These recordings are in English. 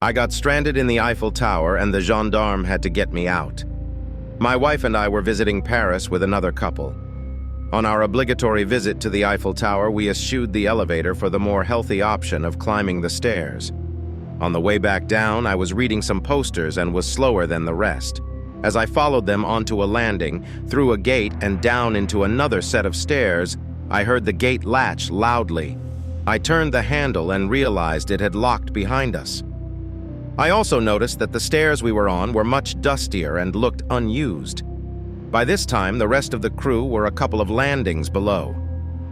I got stranded in the Eiffel Tower and the gendarme had to get me out. My wife and I were visiting Paris with another couple. On our obligatory visit to the Eiffel Tower, we eschewed the elevator for the more healthy option of climbing the stairs. On the way back down, I was reading some posters and was slower than the rest. As I followed them onto a landing, through a gate and down into another set of stairs, I heard the gate latch loudly. I turned the handle and realized it had locked behind us. I also noticed that the stairs we were on were much dustier and looked unused. By this time, the rest of the crew were a couple of landings below.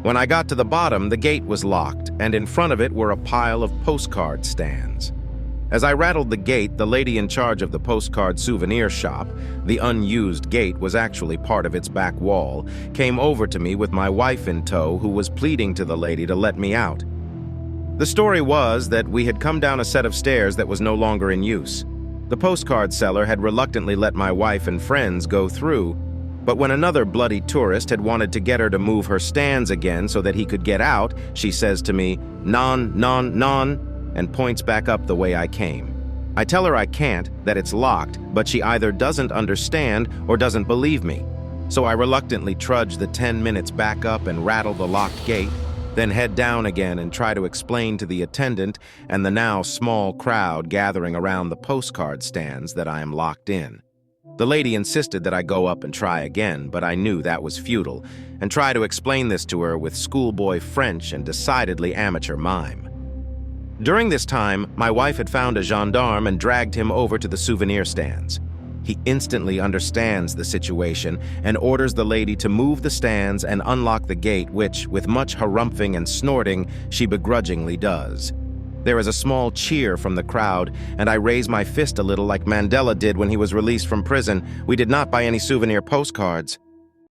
When I got to the bottom, the gate was locked, and in front of it were a pile of postcard stands. As I rattled the gate, the lady in charge of the postcard souvenir shop, the unused gate was actually part of its back wall, came over to me with my wife in tow, who was pleading to the lady to let me out. The story was that we had come down a set of stairs that was no longer in use. The postcard seller had reluctantly let my wife and friends go through, but when another bloody tourist had wanted to get her to move her stands again so that he could get out, she says to me, "Non, non, non," and points back up the way I came. I tell her I can't, that it's locked, but she either doesn't understand or doesn't believe me. So I reluctantly trudge the 10 minutes back up and rattle the locked gate, then head down again and try to explain to the attendant and the now small crowd gathering around the postcard stands that I am locked in. The lady insisted that I go up and try again, but I knew that was futile, and try to explain this to her with schoolboy French and decidedly amateur mime. During this time, my wife had found a gendarme and dragged him over to the souvenir stands. He instantly understands the situation and orders the lady to move the stands and unlock the gate, which, with much harumphing and snorting, she begrudgingly does. There is a small cheer from the crowd, and I raise my fist a little like Mandela did when he was released from prison. We did not buy any souvenir postcards.